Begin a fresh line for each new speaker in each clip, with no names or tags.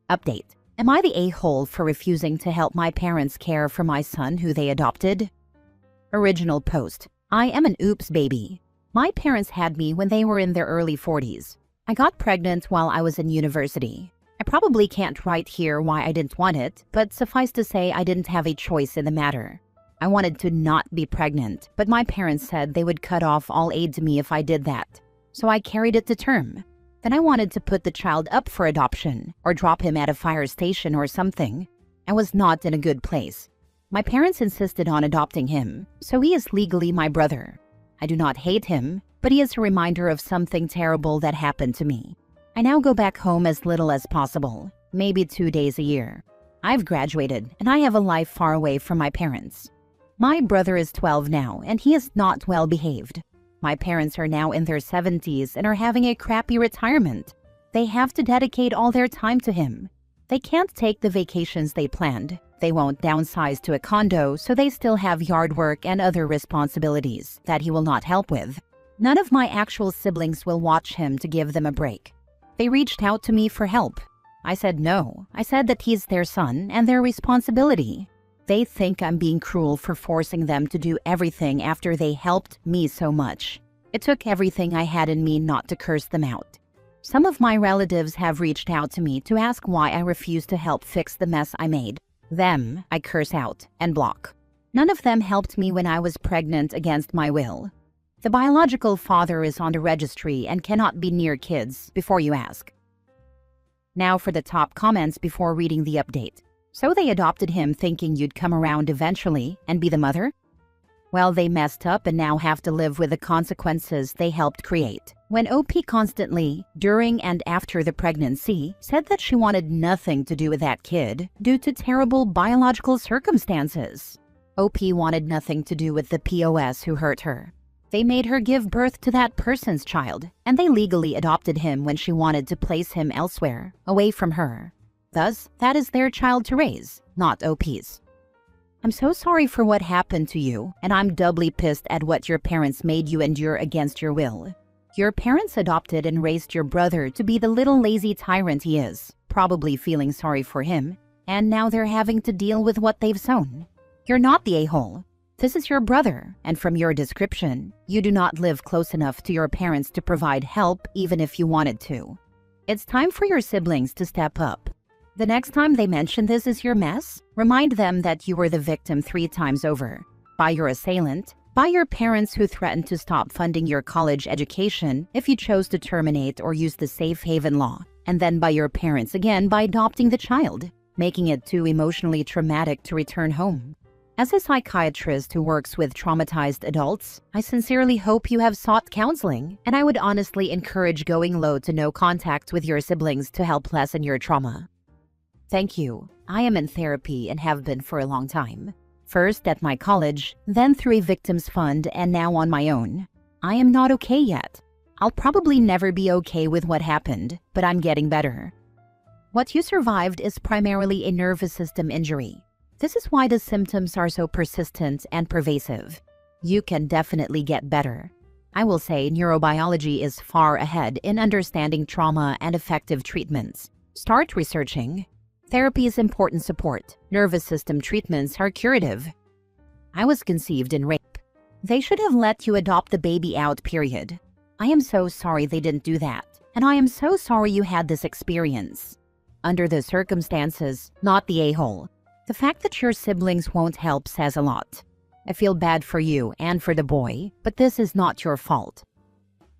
Update. Am I the a-hole for refusing to help my parents care for my son who they adopted? Original post. I am an oops baby. My parents had me when they were in their early 40s. I got pregnant while I was in university. I probably can't write here why I didn't want it, but suffice to say I didn't have a choice in the matter. I wanted to not be pregnant, but my parents said they would cut off all aid to me if I did that. So I carried it to term. Then I wanted to put the child up for adoption or drop him at a fire station or something. I was not in a good place. My parents insisted on adopting him, so he is legally my brother. I do not hate him, but he is a reminder of something terrible that happened to me. I now go back home as little as possible, maybe 2 days a year. I've graduated and I have a life far away from my parents. My brother is 12 now and he is not well behaved. My parents are now in their 70s and are having a crappy retirement. They have to dedicate all their time to him. They can't take the vacations they planned. They won't downsize to a condo, so they still have yard work and other responsibilities that he will not help with. None of my actual siblings will watch him to give them a break. They reached out to me for help. I said no. I said that he's their son and their responsibility. They think I'm being cruel for forcing them to do everything after they helped me so much. It took everything I had in me not to curse them out. Some of my relatives have reached out to me to ask why I refused to help fix the mess I made. Them, I curse out and block. None of them helped me when I was pregnant against my will. The biological father is on the registry and cannot be near kids before you ask. Now for the top comments before reading the update. So they adopted him thinking you'd come around eventually and be the mother? Well, they messed up and now have to live with the consequences they helped create. When OP constantly, during and after the pregnancy, said that she wanted nothing to do with that kid due to terrible biological circumstances. OP wanted nothing to do with the POS who hurt her. They made her give birth to that person's child, and they legally adopted him when she wanted to place him elsewhere, away from her. Thus, that is their child to raise, not OP's. I'm so sorry for what happened to you, and I'm doubly pissed at what your parents made you endure against your will. Your parents adopted and raised your brother to be the little lazy tyrant he is, probably feeling sorry for him, and now they're having to deal with what they've sown. You're not the a-hole. This is your brother, and from your description, you do not live close enough to your parents to provide help even if you wanted to. It's time for your siblings to step up. The next time they mention this is your mess, remind them that you were the victim 3 times over. By your assailant, by your parents who threatened to stop funding your college education if you chose to terminate or use the safe haven law, and then by your parents again by adopting the child, making it too emotionally traumatic to return home. As a psychiatrist who works with traumatized adults, I sincerely hope you have sought counseling, and I would honestly encourage going low to no contact with your siblings to help lessen your trauma. Thank you. I am in therapy and have been for a long time. First at my college, then through a victims fund, and now on my own. I am not okay yet. I'll probably never be okay with what happened, but I'm getting better. What you survived is primarily a nervous system injury. This is why the symptoms are so persistent and pervasive. You can definitely get better. I will say neurobiology is far ahead in understanding trauma and effective treatments. Start researching. Therapy is important support. Nervous system treatments are curative. I was conceived in rape. They should have let you adopt the baby out, period. I am so sorry they didn't do that, and I am so sorry you had this experience. Under the circumstances, not the a-hole. The fact that your siblings won't help says a lot. I feel bad for you and for the boy, but this is not your fault.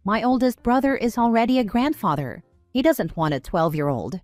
My oldest brother is already a grandfather. He doesn't want a 12-year-old.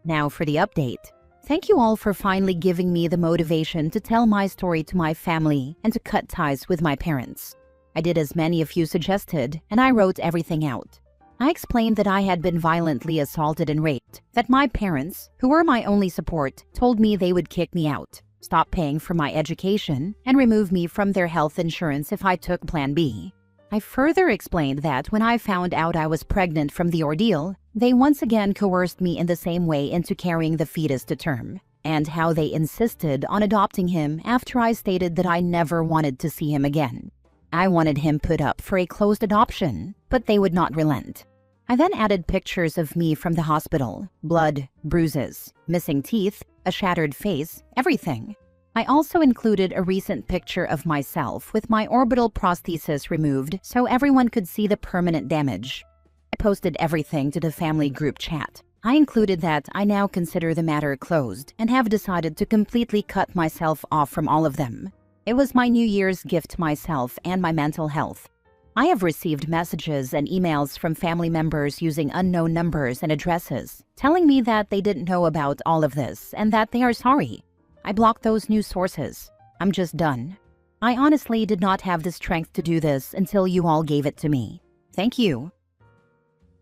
Now for the update. Thank you all for finally giving me the motivation to tell my story to my family and to cut ties with my parents. I did as many of you suggested, and I wrote everything out. I explained that I had been violently assaulted and raped, that my parents, who were my only support, told me they would kick me out, stop paying for my education, and remove me from their health insurance if I took Plan B. I further explained that when I found out I was pregnant from the ordeal, they once again coerced me in the same way into carrying the fetus to term, and how they insisted on adopting him after I stated that I never wanted to see him again. I wanted him put up for a closed adoption, but they would not relent. I then added pictures of me from the hospital, blood, bruises, missing teeth, a shattered face, everything. I also included a recent picture of myself with my orbital prosthesis removed so everyone could see the permanent damage. I posted everything to the family group chat. I included that I now consider the matter closed and have decided to completely cut myself off from all of them. It was my New Year's gift to myself and my mental health. I have received messages and emails from family members using unknown numbers and addresses, telling me that they didn't know about all of this and that they are sorry. I blocked those news sources. I'm just done. I honestly did not have the strength to do this until you all gave it to me. Thank you.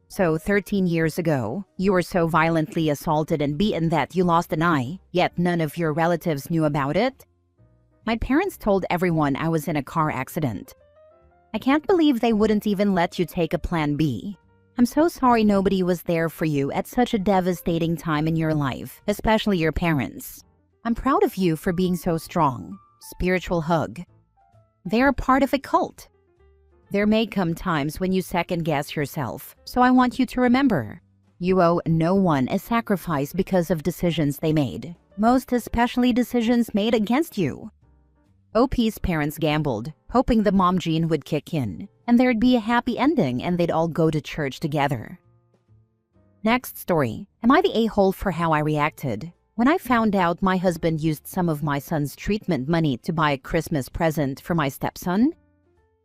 So 13 years ago, you were so violently assaulted and beaten that you lost an eye, yet none of your relatives knew about it? My parents told everyone I was in a car accident. I can't believe they wouldn't even let you take a plan B. I'm so sorry nobody was there for you at such a devastating time in your life, especially your parents. I'm proud of you for being so strong. Spiritual hug. They are part of a cult. There may come times when you second-guess yourself, so I want you to remember, you owe no one a sacrifice because of decisions they made, most especially decisions made against you. OP's parents gambled, hoping the mom gene would kick in, and there'd be a happy ending and they'd all go to church together. Next story. Am I the a-hole for how I reacted when I found out my husband used some of my son's treatment money to buy a Christmas present for my stepson?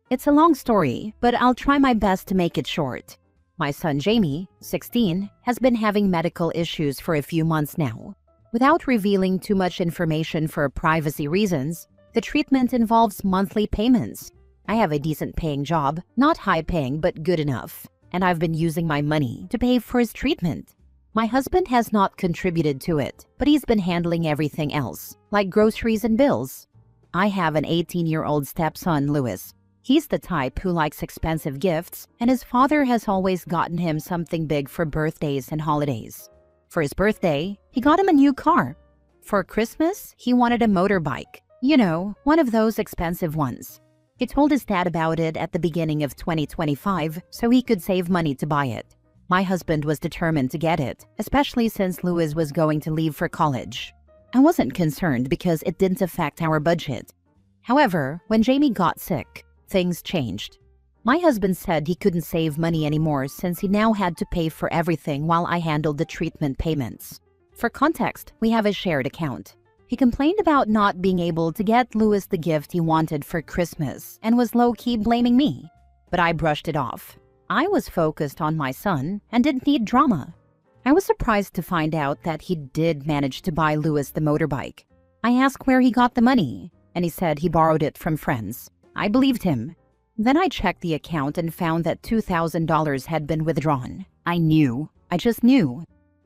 It's a long story, but I'll try my best to make it short. My son Jamie, 16, has been having medical issues for a few months now. Without revealing too much information for privacy reasons, the treatment involves monthly payments. I have a decent paying job, not high paying but good enough, and I've been using my money to pay for his treatment. My husband has not contributed to it, but he's been handling everything else, like groceries and bills. I have an 18-year-old stepson, Louis. He's the type who likes expensive gifts, and his father has always gotten him something big for birthdays and holidays. For his birthday, he got him a new car. For Christmas, he wanted a motorbike. You know, one of those expensive ones. He told his dad about it at the beginning of 2025 so he could save money to buy it. My husband was determined to get it, especially since Louis was going to leave for college. I wasn't concerned because it didn't affect our budget. However, when Jamie got sick, things changed. My husband said he couldn't save money anymore since he now had to pay for everything while I handled the treatment payments. For context, we have a shared account. He complained about not being able to get Louis the gift he wanted for Christmas and was low-key blaming me. But I brushed it off. I was focused on my son and didn't need drama. I was surprised to find out that he did manage to buy Louis the motorbike. I asked where he got the money, and he said he borrowed it from friends. I believed him. Then I checked the account and found that $2,000 had been withdrawn. I knew. I just knew.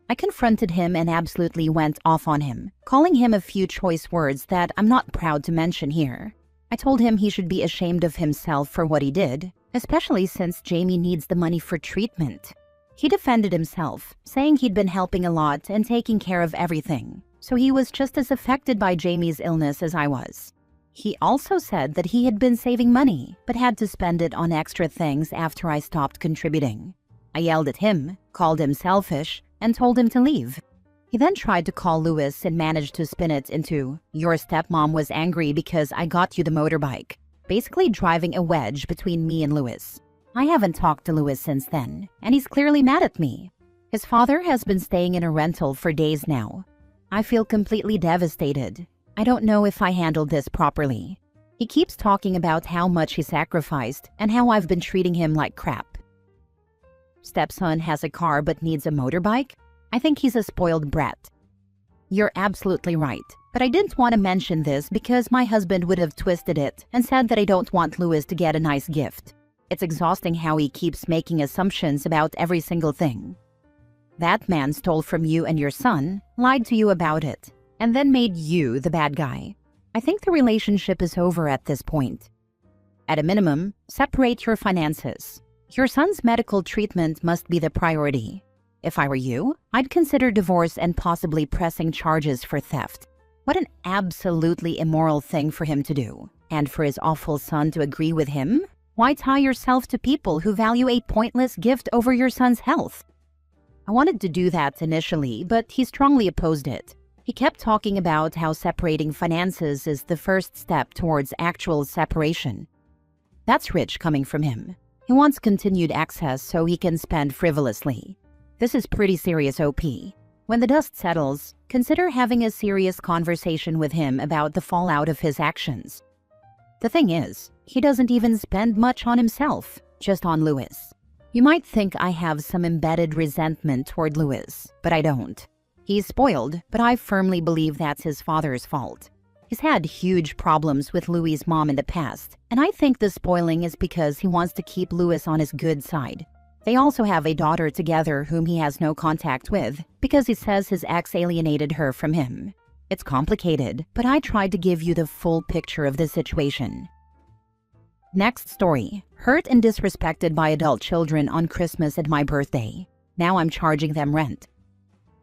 I confronted him and absolutely went off on him, calling him a few choice words that I'm not proud to mention here. I told him he should be ashamed of himself for what he did, especially since Jamie needs the money for treatment. He defended himself, saying he'd been helping a lot and taking care of everything, so he was just as affected by Jamie's illness as I was. He also said that he had been saving money, but had to spend it on extra things after I stopped contributing. I yelled at him, called him selfish, and told him to leave. He then tried to call Louis and managed to spin it into, "Your stepmom was angry because I got you the motorbike," basically driving a wedge between me and Louis. I haven't talked to Louis since then, and he's clearly mad at me. His father has been staying in a rental for days now. I feel completely devastated. I don't know if I handled this properly. He keeps talking about how much he sacrificed and how I've been treating him like crap. Stepson has a car but needs a motorbike? I think he's a spoiled brat. You're absolutely right, but I didn't want to mention this because my husband would have twisted it and said that I don't want Louis to get a nice gift. It's exhausting how he keeps making assumptions about every single thing. That man stole from you and your son, lied to you about it, and then made you the bad guy. I think the relationship is over at this point. At a minimum, separate your finances. Your son's medical treatment must be the priority. If I were you, I'd consider divorce and possibly pressing charges for theft. What an absolutely immoral thing for him to do. And for his awful son to agree with him? Why tie yourself to people who value a pointless gift over your son's health? I wanted to do that initially, but he strongly opposed it. He kept talking about how separating finances is the first step towards actual separation. That's rich coming from him. He wants continued access so he can spend frivolously. This is pretty serious OP. When the dust settles, consider having a serious conversation with him about the fallout of his actions. The thing is, he doesn't even spend much on himself, just on Louis. You might think I have some embedded resentment toward Louis, but I don't. He's spoiled, but I firmly believe that's his father's fault. He's had huge problems with Louis' mom in the past, and I think the spoiling is because he wants to keep Louis on his good side. They also have a daughter together whom he has no contact with because he says his ex alienated her from him. It's complicated, but I tried to give you the full picture of the situation. Next story. Hurt and disrespected by adult children on Christmas and my birthday. Now I'm charging them rent.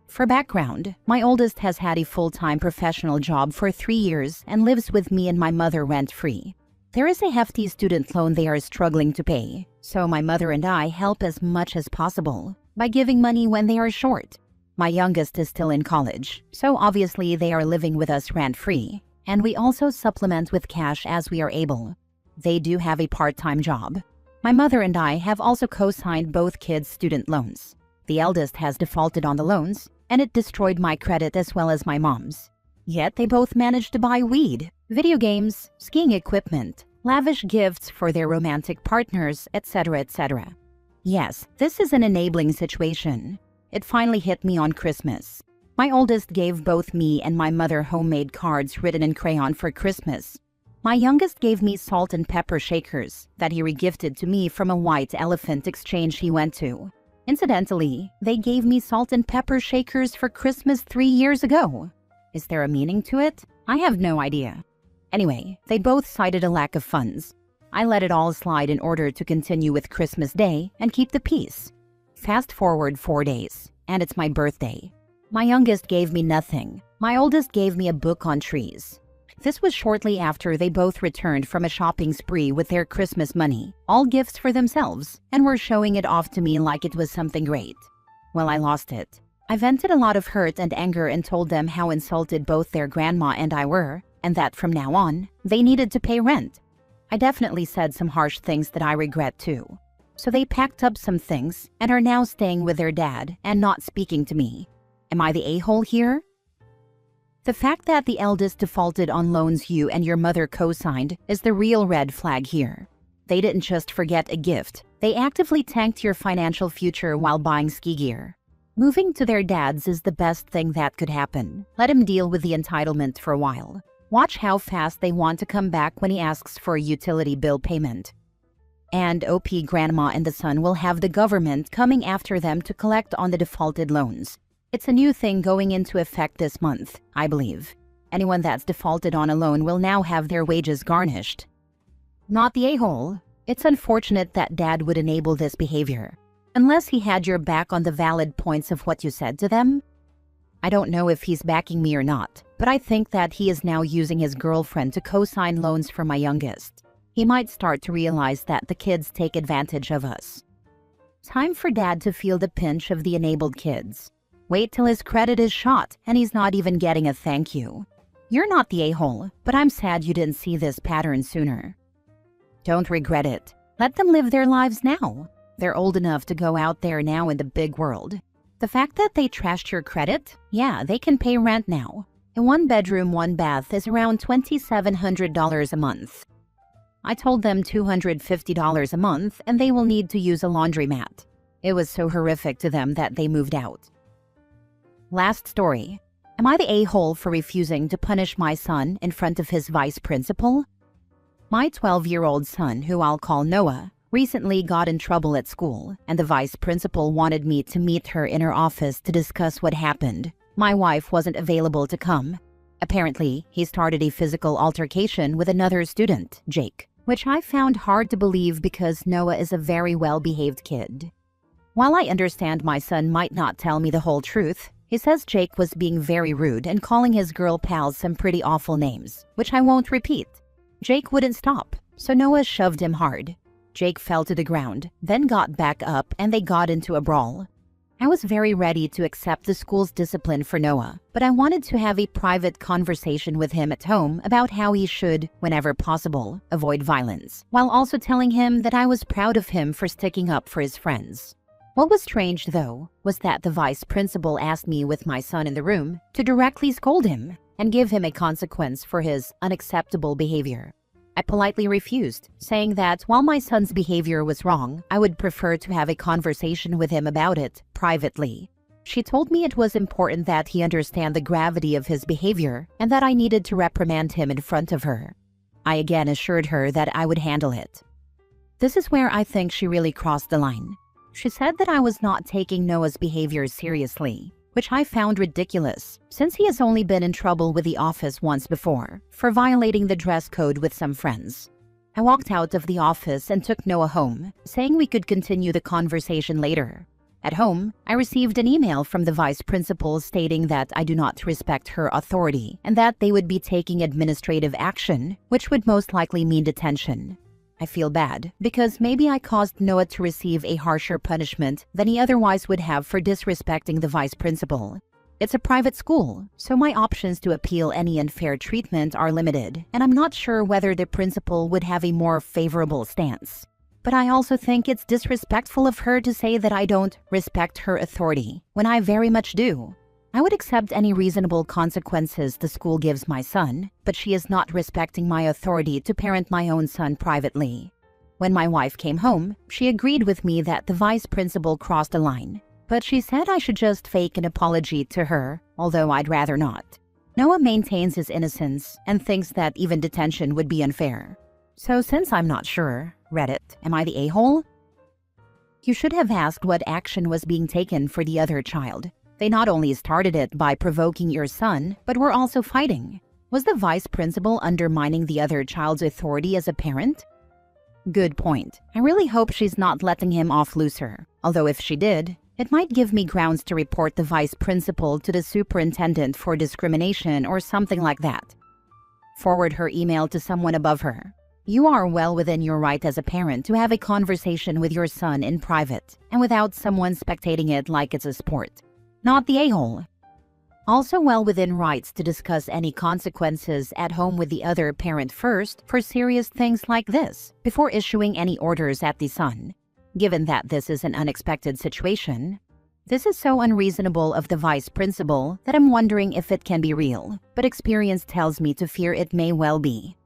For background, my oldest has had a full-time professional job for 3 years and lives with me and my mother rent-free. There is a hefty student loan they are struggling to pay, so my mother and I help as much as possible by giving money when they are short. My youngest is still in college, so obviously they are living with us rent-free, and we also supplement with cash as we are able. They do have a part-time job. My mother and I have also co-signed both kids' student loans. The eldest has defaulted on the loans, and it destroyed my credit as well as my mom's. Yet they both managed to buy weed, video games, skiing equipment, lavish gifts for their romantic partners, etc., etc. Yes, this is an enabling situation. It finally hit me on Christmas. My oldest gave both me and my mother homemade cards written in crayon for Christmas. My youngest gave me salt and pepper shakers that he regifted to me from a white elephant exchange he went to. Incidentally, they gave me salt and pepper shakers for Christmas 3 years ago. Is there a meaning to it? I have no idea. Anyway, they both cited a lack of funds. I let it all slide in order to continue with Christmas Day and keep the peace. Fast forward 4 days, and it's my birthday. My youngest gave me nothing. My oldest gave me a book on trees. This was shortly after they both returned from a shopping spree with their Christmas money, all gifts for themselves, and were showing it off to me like it was something great. Well, I lost it. I vented a lot of hurt and anger and told them how insulted both their grandma and I were, and that from now on, they needed to pay rent. I definitely said some harsh things that I regret too. So they packed up some things and are now staying with their dad and not speaking to me. Am I the a-hole here? The fact that the eldest defaulted on loans you and your mother co-signed is the real red flag here. They didn't just forget a gift. They actively tanked your financial future while buying ski gear. Moving to their dad's is the best thing that could happen. Let him deal with the entitlement for a while. Watch how fast they want to come back when he asks for a utility bill payment. And OP grandma and the son will have the government coming after them to collect on the defaulted loans. It's a new thing going into effect this month, I believe. Anyone that's defaulted on a loan will now have their wages garnished. Not the a-hole. It's unfortunate that dad would enable this behavior. Unless he had your back on the valid points of what you said to them. I don't know if he's backing me or not, but I think that he is now using his girlfriend to co-sign loans for my youngest. He might start to realize that the kids take advantage of us. Time for dad to feel the pinch of the enabled kids. Wait till his credit is shot and he's not even getting a thank you. You're not the a-hole, but I'm sad you didn't see this pattern sooner. Don't regret it. Let them live their lives now. They're old enough to go out there now in the big world. The fact that they trashed your credit? Yeah, they can pay rent now. A 1-bedroom, 1-bath is around $2,700 a month. I told them $250 a month and they will need to use a laundromat. It was so horrific to them that they moved out. Last story. Am I the a-hole for refusing to punish my son in front of his vice principal? My 12-year-old son, who I'll call Noah, recently got in trouble at school, and the vice principal wanted me to meet her in her office to discuss what happened. My wife wasn't available to come. Apparently, he started a physical altercation with another student, Jake, which I found hard to believe because Noah is a very well-behaved kid. While I understand my son might not tell me the whole truth, he says Jake was being very rude and calling his girl pals some pretty awful names, which I won't repeat. Jake wouldn't stop, so Noah shoved him hard. Jake fell to the ground, then got back up and they got into a brawl. I was very ready to accept the school's discipline for Noah, but I wanted to have a private conversation with him at home about how he should, whenever possible, avoid violence, while also telling him that I was proud of him for sticking up for his friends. What was strange, though, was that the vice principal asked me with my son in the room to directly scold him and give him a consequence for his unacceptable behavior. I politely refused, saying that while my son's behavior was wrong, I would prefer to have a conversation with him about it privately. She told me it was important that he understand the gravity of his behavior and that I needed to reprimand him in front of her. I again assured her that I would handle it. This is where I think she really crossed the line. She said that I was not taking Noah's behavior seriously, which I found ridiculous, since he has only been in trouble with the office once before, for violating the dress code with some friends. I walked out of the office and took Noah home, saying we could continue the conversation later. At home, I received an email from the vice principal stating that I do not respect her authority and that they would be taking administrative action, which would most likely mean detention. I feel bad, because maybe I caused Noah to receive a harsher punishment than he otherwise would have for disrespecting the vice principal. It's a private school, so my options to appeal any unfair treatment are limited, and I'm not sure whether the principal would have a more favorable stance. But I also think it's disrespectful of her to say that I don't respect her authority, when I very much do. I would accept any reasonable consequences the school gives my son, but she is not respecting my authority to parent my own son privately. When my wife came home, she agreed with me that the vice principal crossed a line, but she said I should just fake an apology to her, although I'd rather not. Noah maintains his innocence and thinks that even detention would be unfair. So since I'm not sure, Reddit, am I the a-hole? You should have asked what action was being taken for the other child. They not only started it by provoking your son, but were also fighting. Was the vice principal undermining the other child's authority as a parent? Good point. I really hope she's not letting him off looser. Although if she did, it might give me grounds to report the vice principal to the superintendent for discrimination or something like that. Forward her email to someone above her. You are well within your right as a parent to have a conversation with your son in private and without someone spectating it like it's a sport. Not the a-hole. Also well within rights to discuss any consequences at home with the other parent first for serious things like this, before issuing any orders at the son. Given that this is an unexpected situation, this is so unreasonable of the vice principal that I'm wondering if it can be real, but experience tells me to fear it may well be.